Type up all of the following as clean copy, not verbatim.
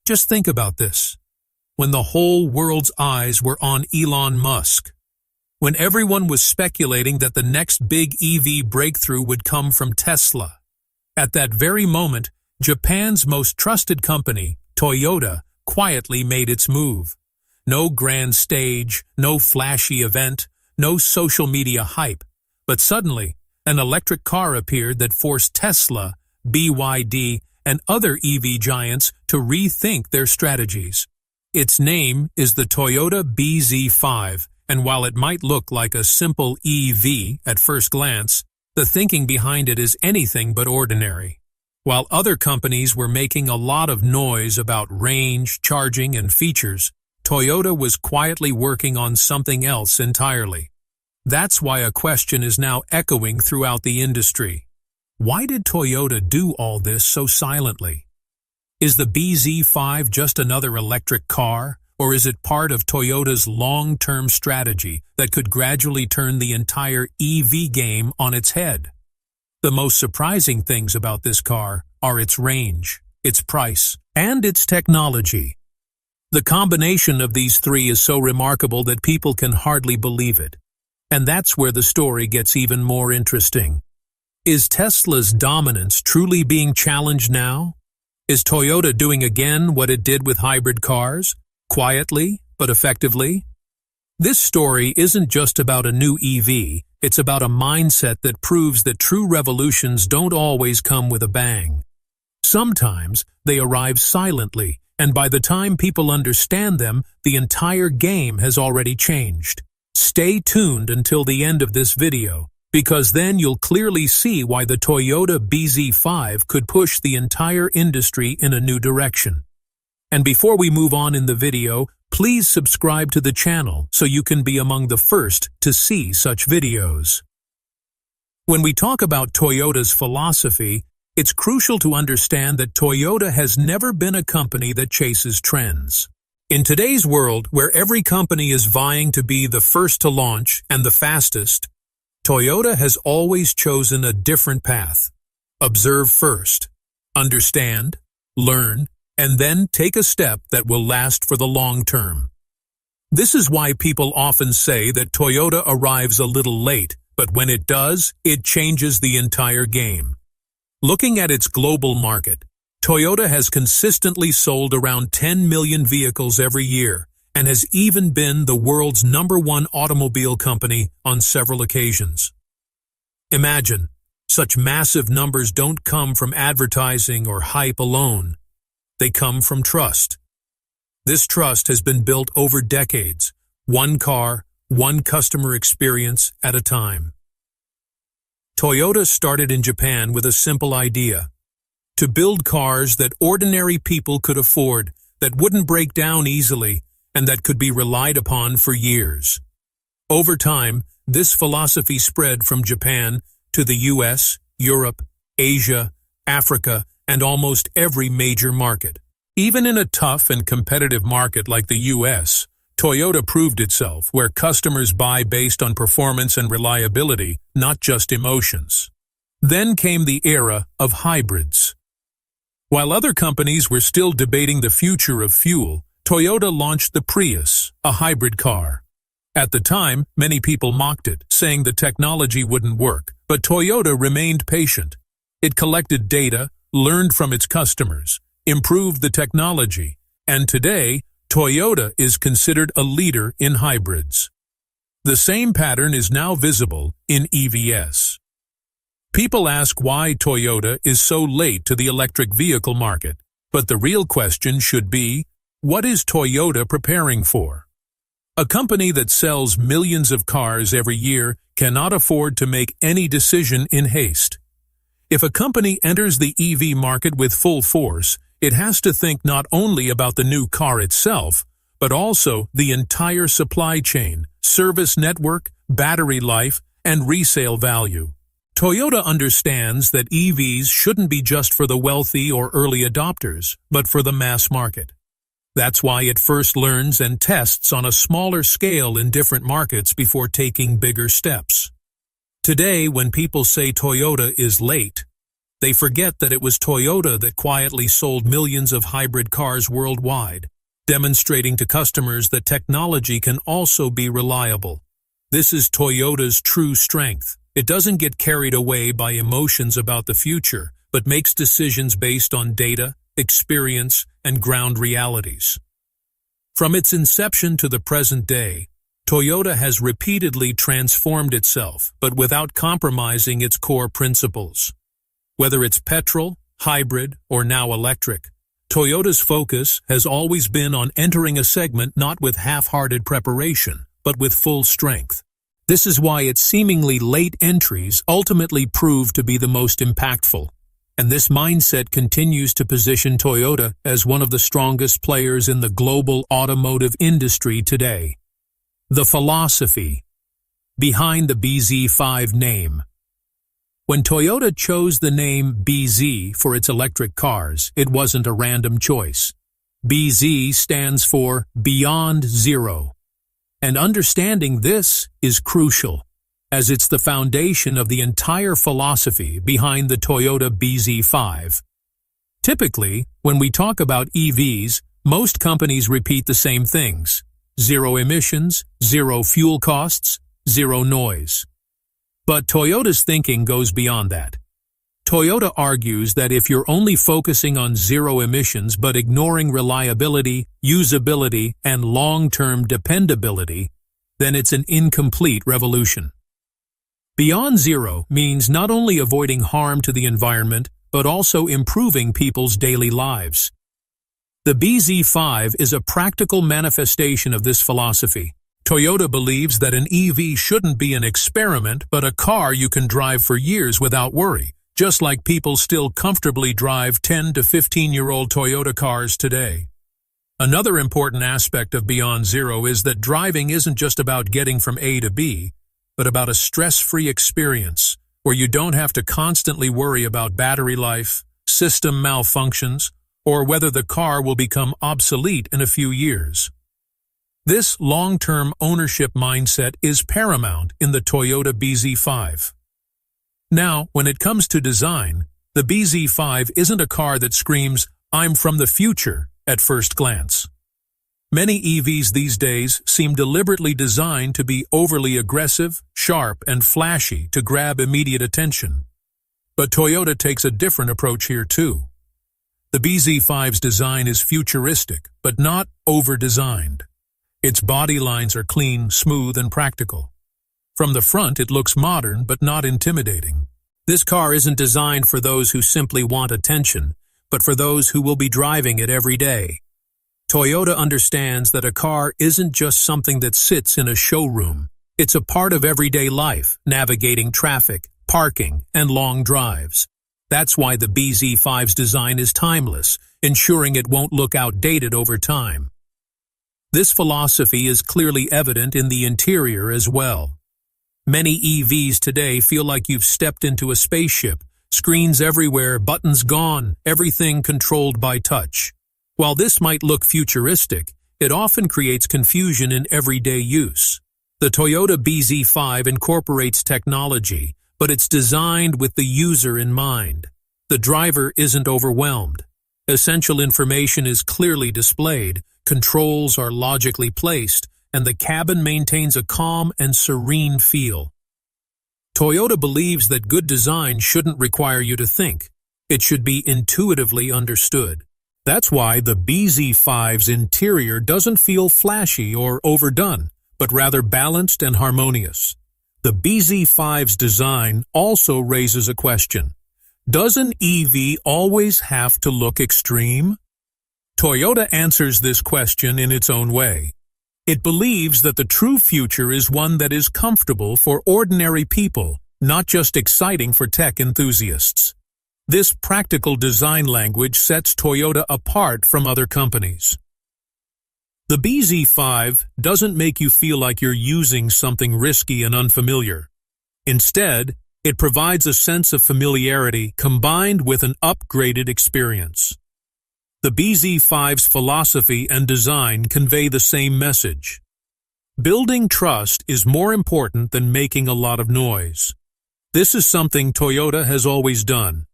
Just think about this. When the whole world's eyes were on Elon Musk, when everyone was speculating that the next big EV breakthrough would come from Tesla, at that very moment, Japan's most trusted company, Toyota, quietly made its move. No grand stage, no flashy event, no social media hype, but suddenly, an electric car appeared that forced Tesla, BYD, and other EV giants to rethink their strategies. Its name is the Toyota BZ5, and while it might look like a simple EV at first glance, the thinking behind it is anything but ordinary. While other companies were making a lot of noise about range, charging, and features, Toyota was quietly working on something else entirely. That's why a question is now echoing throughout the industry. Why did Toyota do all this so silently? Is the BZ5 just another electric car, or is it part of Toyota's long-term strategy that could gradually turn the entire EV game on its head? The most surprising things about this car are its range, its price, and its technology. The combination of these three is so remarkable that people can hardly believe it. And that's where the story gets even more interesting. Is Tesla's dominance truly being challenged now? Is Toyota doing again what it did with hybrid cars? Quietly, but effectively? This story isn't just about a new EV, it's about a mindset that proves that true revolutions don't always come with a bang. Sometimes they arrive silently, and by the time people understand them, the entire game has already changed. Stay tuned until the end of this video, because then you'll clearly see why the Toyota BZ5 could push the entire industry in a new direction. And before we move on in the video, please subscribe to the channel so you can be among the first to see such videos. When we talk about Toyota's philosophy, it's crucial to understand that Toyota has never been a company that chases trends. In today's world, where every company is vying to be the first to launch and the fastest, Toyota has always chosen a different path. Observe first, understand, learn, and then take a step that will last for the long term. This is why people often say that Toyota arrives a little late, but when it does, it changes the entire game. Looking at its global market, Toyota has consistently sold around 10 million vehicles every year and has even been the world's #1 automobile company on several occasions. Imagine, such massive numbers don't come from advertising or hype alone. They come from trust. This trust has been built over decades, one car, one customer experience at a time. Toyota started in Japan with a simple idea: to build cars that ordinary people could afford, that wouldn't break down easily, and that could be relied upon for years. Over time, this philosophy spread from Japan to the US, Europe, Asia, Africa, and almost every major market. Even in a tough and competitive market like the US, Toyota proved itself, where customers buy based on performance and reliability, not just emotions. Then came the era of hybrids. While other companies were still debating the future of fuel, Toyota launched the Prius, a hybrid car. At the time, many people mocked it, saying the technology wouldn't work, but Toyota remained patient. It collected data, learned from its customers, improved the technology, and today, Toyota is considered a leader in hybrids. The same pattern is now visible in EVs. People ask why Toyota is so late to the electric vehicle market, but the real question should be, what is Toyota preparing for? A company that sells millions of cars every year cannot afford to make any decision in haste. If a company enters the EV market with full force, it has to think not only about the new car itself, but also the entire supply chain, service network, battery life, and resale value. Toyota understands that EVs shouldn't be just for the wealthy or early adopters, but for the mass market. That's why it first learns and tests on a smaller scale in different markets before taking bigger steps. Today, when people say Toyota is late, They forget that it was Toyota that quietly sold millions of hybrid cars worldwide, demonstrating to customers that technology can also be reliable. This is Toyota's true strength. It doesn't get carried away by emotions about the future, but makes decisions based on data, experience, and ground realities. From its inception to the present day, Toyota has repeatedly transformed itself, but without compromising its core principles. Whether it's petrol, hybrid, or now electric, Toyota's focus has always been on entering a segment not with half-hearted preparation, but with full strength. This is why its seemingly late entries ultimately prove to be the most impactful. And this mindset continues to position Toyota as one of the strongest players in the global automotive industry today. The philosophy behind the BZ5 name. When Toyota chose the name BZ for its electric cars, it wasn't a random choice. BZ stands for Beyond Zero. And understanding this is crucial, as it's the foundation of the entire philosophy behind the Toyota BZ5. Typically, when we talk about EVs, most companies repeat the same things: zero emissions, zero fuel costs, zero noise. But Toyota's thinking goes beyond that. Toyota argues that if you're only focusing on zero emissions but ignoring reliability, usability, and long-term dependability, then it's an incomplete revolution. Beyond Zero means not only avoiding harm to the environment, but also improving people's daily lives. The BZ5 is a practical manifestation of this philosophy. Toyota believes that an EV shouldn't be an experiment, but a car you can drive for years without worry, just like people still comfortably drive 10 to 15-year-old Toyota cars today. Another important aspect of Beyond Zero is that driving isn't just about getting from A to B, but about a stress-free experience where you don't have to constantly worry about battery life, system malfunctions, or whether the car will become obsolete in a few years. This long-term ownership mindset is paramount in the Toyota BZ5. Now, when it comes to design, the BZ5 isn't a car that screams, "I'm from the future," at first glance. Many EVs these days seem deliberately designed to be overly aggressive, sharp, and flashy to grab immediate attention. But Toyota takes a different approach here too. The BZ5's design is futuristic, but not over-designed. Its body lines are clean, smooth, and practical. From the front, it looks modern, but not intimidating. This car isn't designed for those who simply want attention, but for those who will be driving it every day. Toyota understands that a car isn't just something that sits in a showroom. It's a part of everyday life, navigating traffic, parking, and long drives. That's why the BZ5's design is timeless, ensuring it won't look outdated over time. This philosophy is clearly evident in the interior as well. Many EVs today feel like you've stepped into a spaceship. Screens everywhere, buttons gone, everything controlled by touch. While this might look futuristic, it often creates confusion in everyday use. The Toyota BZ5 incorporates technology, but it's designed with the user in mind. The driver isn't overwhelmed. Essential information is clearly displayed, controls are logically placed, and the cabin maintains a calm and serene feel. Toyota believes that good design shouldn't require you to think. It should be intuitively understood. That's why the BZ5's interior doesn't feel flashy or overdone, but rather balanced and harmonious. The BZ5's design also raises a question. Does an EV always have to look extreme? Toyota answers this question in its own way. It believes that the true future is one that is comfortable for ordinary people, not just exciting for tech enthusiasts. This practical design language sets Toyota apart from other companies. The BZ5 doesn't make you feel like you're using something risky and unfamiliar. Instead, it provides a sense of familiarity combined with an upgraded experience. The BZ5's philosophy and design convey the same message. Building trust is more important than making a lot of noise. This is something Toyota has always done.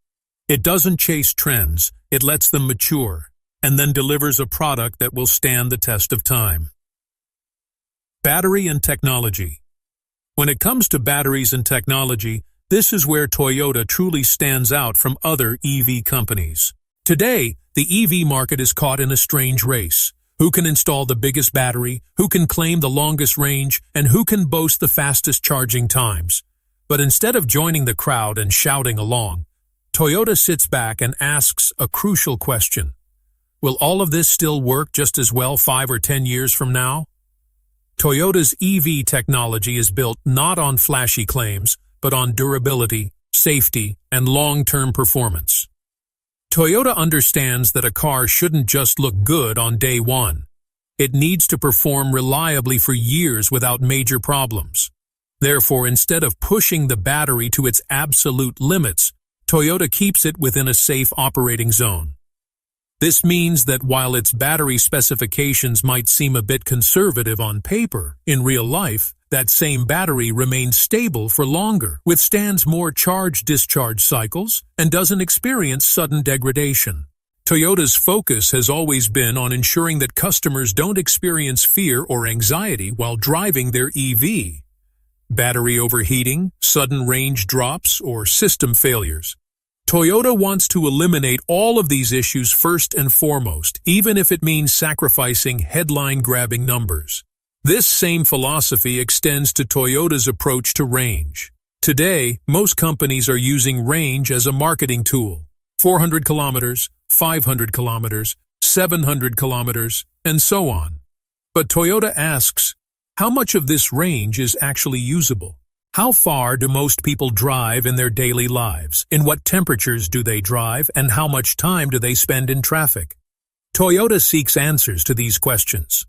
It doesn't chase trends, it lets them mature, and then delivers a product that will stand the test of time. Battery and technology. When it comes to batteries and technology, this is where Toyota truly stands out from other EV companies. Today, the EV market is caught in a strange race. Who can install the biggest battery, who can claim the longest range, and who can boast the fastest charging times? But instead of joining the crowd and shouting along, Toyota sits back and asks a crucial question. Will all of this still work just as well 5 or 10 years from now? Toyota's EV technology is built not on flashy claims, but on durability, safety, and long-term performance. Toyota understands that a car shouldn't just look good on day one. It needs to perform reliably for years without major problems. Therefore, instead of pushing the battery to its absolute limits, Toyota keeps it within a safe operating zone. This means that while its battery specifications might seem a bit conservative on paper, in real life, that same battery remains stable for longer, withstands more charge-discharge cycles, and doesn't experience sudden degradation. Toyota's focus has always been on ensuring that customers don't experience fear or anxiety while driving their EV. Battery overheating, sudden range drops, or system failures. Toyota wants to eliminate all of these issues first and foremost, even if it means sacrificing headline-grabbing numbers. This same philosophy extends to Toyota's approach to range. Today, most companies are using range as a marketing tool. 400 kilometers, 500 kilometers, 700 kilometers, and so on. But Toyota asks, how much of this range is actually usable? How far do most people drive in their daily lives? In what temperatures do they drive, and how much time do they spend in traffic? Toyota seeks answers to these questions.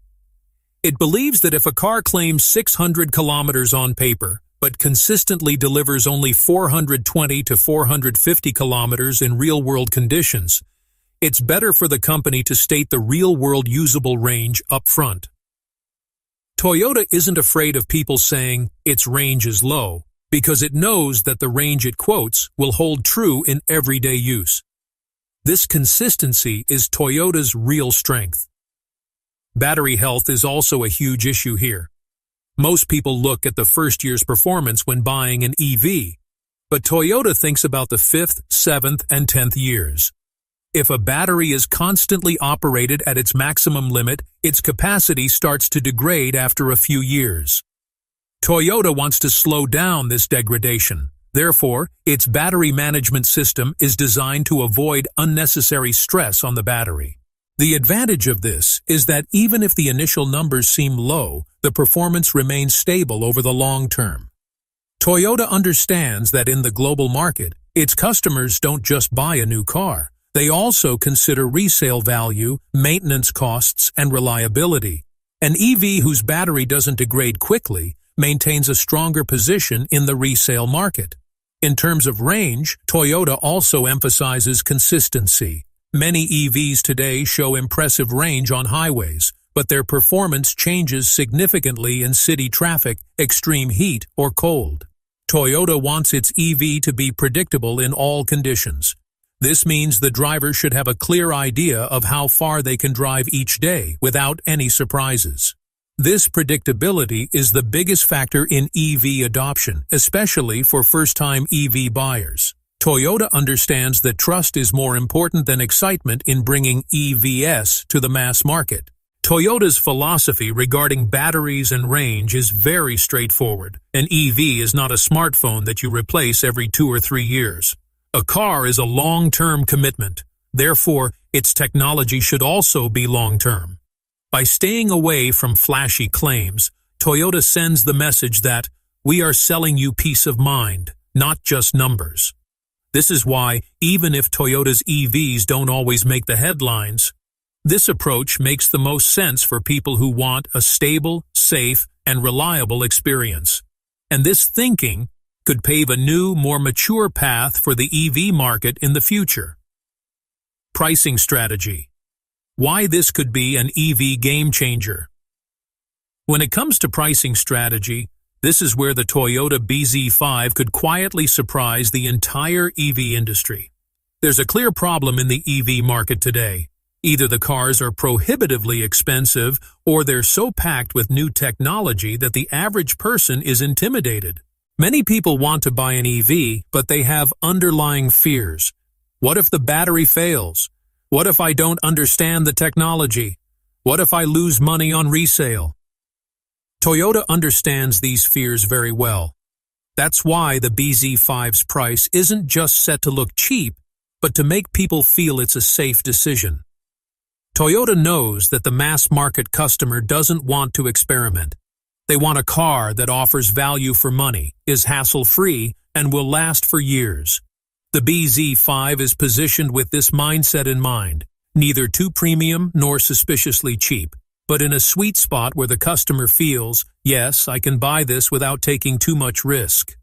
It believes that if a car claims 600 kilometers on paper, but consistently delivers only 420 to 450 kilometers in real-world conditions, it's better for the company to state the real-world usable range up front. Toyota isn't afraid of people saying its range is low, because it knows that the range it quotes will hold true in everyday use. This consistency is Toyota's real strength. Battery health is also a huge issue here. Most people look at the first year's performance when buying an EV, but Toyota thinks about the 5th, 7th, and 10th years. If a battery is constantly operated at its maximum limit, its capacity starts to degrade after a few years. Toyota wants to slow down this degradation. Therefore, its battery management system is designed to avoid unnecessary stress on the battery. The advantage of this is that even if the initial numbers seem low, the performance remains stable over the long term. Toyota understands that in the global market, its customers don't just buy a new car. They also consider resale value, maintenance costs, and reliability. An EV whose battery doesn't degrade quickly maintains a stronger position in the resale market. In terms of range, Toyota also emphasizes consistency. Many EVs today show impressive range on highways, but their performance changes significantly in city traffic, extreme heat, or cold. Toyota wants its EV to be predictable in all conditions. This means the driver should have a clear idea of how far they can drive each day without any surprises. This predictability is the biggest factor in EV adoption, especially for first-time EV buyers. Toyota understands that trust is more important than excitement in bringing EVs to the mass market. Toyota's philosophy regarding batteries and range is very straightforward. An EV is not a smartphone that you replace every 2 or 3 years. A car is a long-term commitment. Therefore, its technology should also be long-term. By staying away from flashy claims, Toyota sends the message that we are selling you peace of mind, not just numbers. This is why, even if Toyota's EVs don't always make the headlines, this approach makes the most sense for people who want a stable, safe, and reliable experience. And this thinking could pave a new, more mature path for the EV market in the future. Pricing strategy. Why this could be an EV game changer. When it comes to pricing strategy, this is where the Toyota BZ5 could quietly surprise the entire EV industry. There's a clear problem in the EV market today. Either the cars are prohibitively expensive or they're so packed with new technology that the average person is intimidated. Many people want to buy an EV, but they have underlying fears. What if the battery fails? What if I don't understand the technology? What if I lose money on resale? Toyota understands these fears very well. That's why the BZ5's price isn't just set to look cheap, but to make people feel it's a safe decision. Toyota knows that the mass-market customer doesn't want to experiment. They want a car that offers value for money, is hassle-free, and will last for years. The BZ5 is positioned with this mindset in mind, neither too premium nor suspiciously cheap, but in a sweet spot where the customer feels, yes, I can buy this without taking too much risk.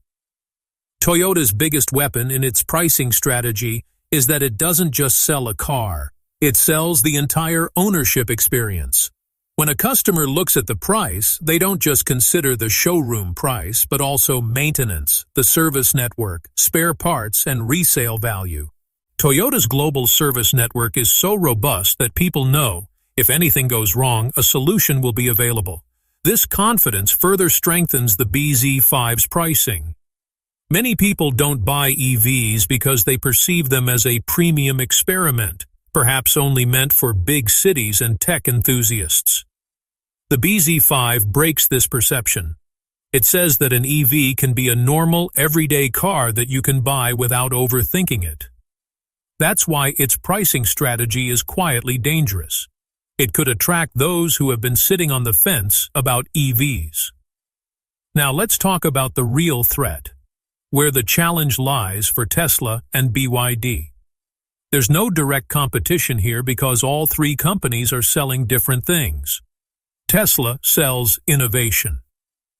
Toyota's biggest weapon in its pricing strategy is that it doesn't just sell a car, it sells the entire ownership experience. When a customer looks at the price, they don't just consider the showroom price, but also maintenance, the service network, spare parts, and resale value. Toyota's global service network is so robust that people know, if anything goes wrong, a solution will be available. This confidence further strengthens the BZ5's pricing. Many people don't buy EVs because they perceive them as a premium experiment, perhaps only meant for big cities and tech enthusiasts. The BZ5 breaks this perception. It says that an EV can be a normal, everyday car that you can buy without overthinking it. That's why its pricing strategy is quietly dangerous. It could attract those who have been sitting on the fence about EVs. Now let's talk about the real threat, where the challenge lies for Tesla and BYD. There's no direct competition here because all three companies are selling different things. Tesla sells innovation.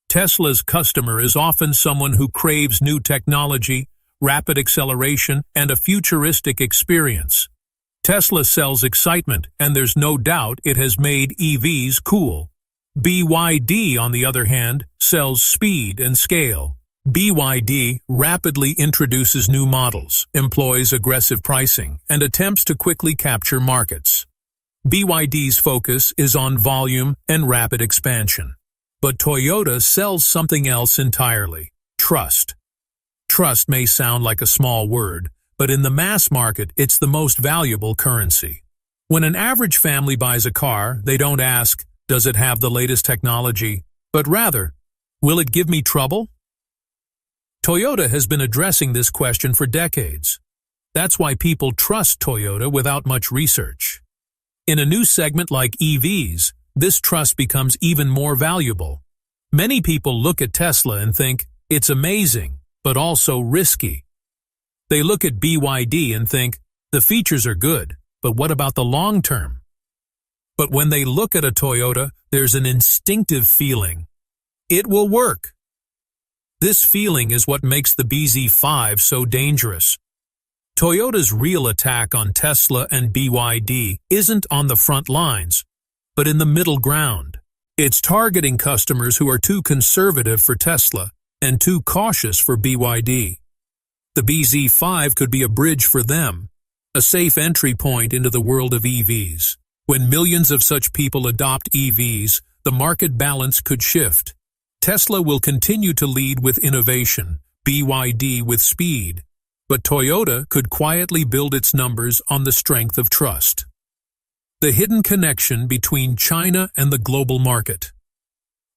Tesla's customer is often someone who craves new technology, rapid acceleration, and a futuristic experience. Tesla sells excitement, and there's no doubt it has made EVs cool. BYD, on the other hand, sells speed and scale. BYD rapidly introduces new models, employs aggressive pricing, and attempts to quickly capture markets. BYD's focus is on volume and rapid expansion. But Toyota sells something else entirely: trust. Trust may sound like a small word, but in the mass market, it's the most valuable currency. When an average family buys a car, they don't ask, does it have the latest technology, but rather, will it give me trouble? Toyota has been addressing this question for decades. That's why people trust Toyota without much research. In a new segment like EVs, this trust becomes even more valuable. Many people look at Tesla and think, it's amazing, but also risky. They look at BYD and think, the features are good, but what about the long term? But when they look at a Toyota, there's an instinctive feeling. It will work. This feeling is what makes the BZ5 so dangerous. Toyota's real attack on Tesla and BYD isn't on the front lines, but in the middle ground. It's targeting customers who are too conservative for Tesla and too cautious for BYD. The BZ5 could be a bridge for them, a safe entry point into the world of EVs. When millions of such people adopt EVs, the market balance could shift. Tesla will continue to lead with innovation, BYD with speed, but Toyota could quietly build its numbers on the strength of trust. The hidden connection between China and the global market.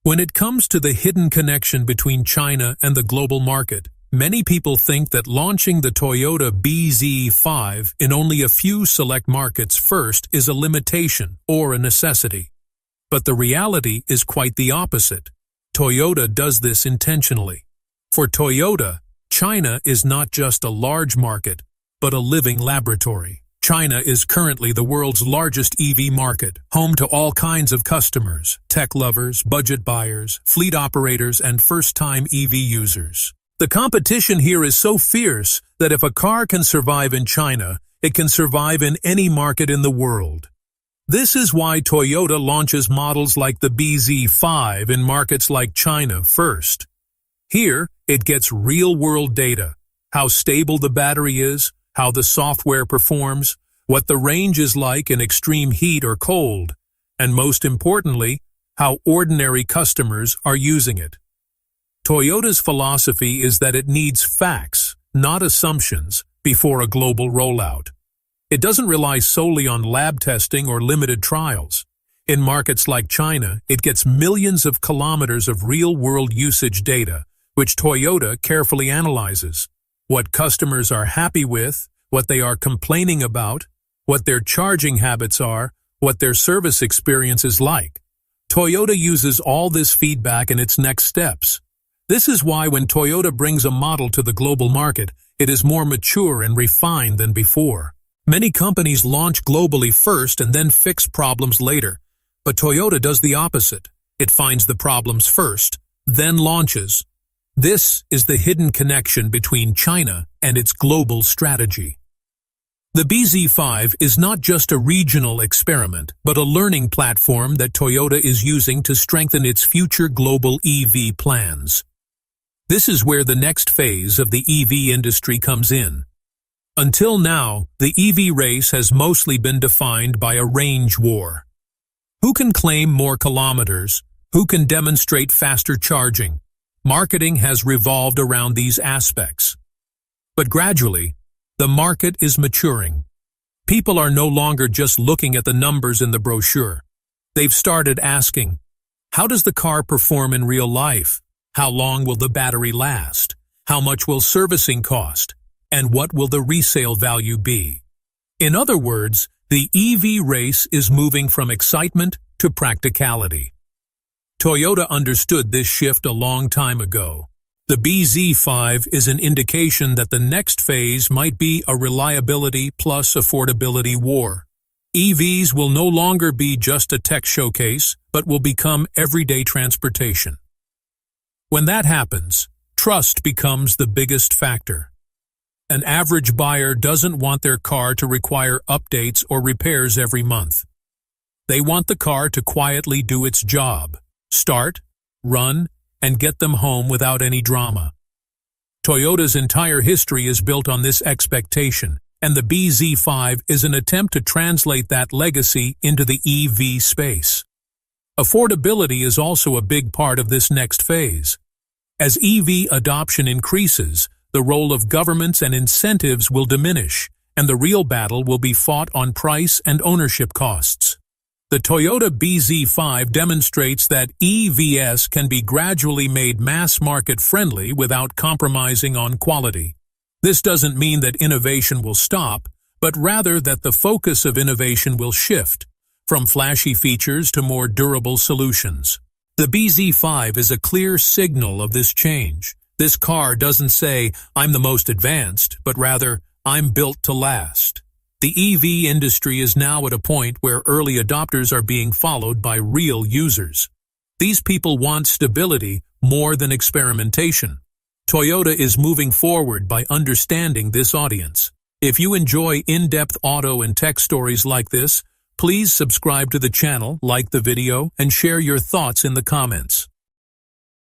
When it comes to the hidden connection between China and the global market, many people think that launching the Toyota BZ5 in only a few select markets first is a limitation or a necessity. But the reality is quite the opposite. Toyota does this intentionally. For Toyota, China is not just a large market, but a living laboratory. China is currently the world's largest EV market, home to all kinds of customers, tech lovers, budget buyers, fleet operators, and first-time EV users. The competition here is so fierce that if a car can survive in China, it can survive in any market in the world. This is why Toyota launches models like the BZ5 in markets like China first. Here, it gets real-world data: how stable the battery is, how the software performs, what the range is like in extreme heat or cold, and most importantly, how ordinary customers are using it. Toyota's philosophy is that it needs facts, not assumptions, before a global rollout. It doesn't rely solely on lab testing or limited trials. In markets like China, it gets millions of kilometers of real-world usage data, which Toyota carefully analyzes. What customers are happy with, what they are complaining about, what their charging habits are, what their service experience is like. Toyota uses all this feedback in its next steps. This is why when Toyota brings a model to the global market, it is more mature and refined than before. Many companies launch globally first and then fix problems later, but Toyota does the opposite. It finds the problems first, then launches. This is the hidden connection between China and its global strategy. The BZ5 is not just a regional experiment, but a learning platform that Toyota is using to strengthen its future global EV plans. This is where the next phase of the EV industry comes in. Until now, the EV race has mostly been defined by a range war. Who can claim more kilometers? Who can demonstrate faster charging? Marketing has revolved around these aspects. But gradually, the market is maturing. People are no longer just looking at the numbers in the brochure. They've started asking, how does the car perform in real life? How long will the battery last? How much will servicing cost? And what will the resale value be? In other words, the EV race is moving from excitement to practicality. Toyota understood this shift a long time ago. The BZ5 is an indication that the next phase might be a reliability plus affordability war. EVs will no longer be just a tech showcase, but will become everyday transportation. When that happens, trust becomes the biggest factor. An average buyer doesn't want their car to require updates or repairs every month. They want the car to quietly do its job, start, run, and get them home without any drama. Toyota's entire history is built on this expectation, and the BZ5 is an attempt to translate that legacy into the EV space. Affordability is also a big part of this next phase. As EV adoption increases, the role of governments and incentives will diminish, and the real battle will be fought on price and ownership costs. The Toyota BZ5 demonstrates that EVs can be gradually made mass-market friendly without compromising on quality. This doesn't mean that innovation will stop, but rather that the focus of innovation will shift, from flashy features to more durable solutions. The BZ5 is a clear signal of this change. This car doesn't say, "I'm the most advanced," but rather, "I'm built to last." The EV industry is now at a point where early adopters are being followed by real users. These people want stability more than experimentation. Toyota is moving forward by understanding this audience. If you enjoy in-depth auto and tech stories like this, please subscribe to the channel, like the video, and share your thoughts in the comments.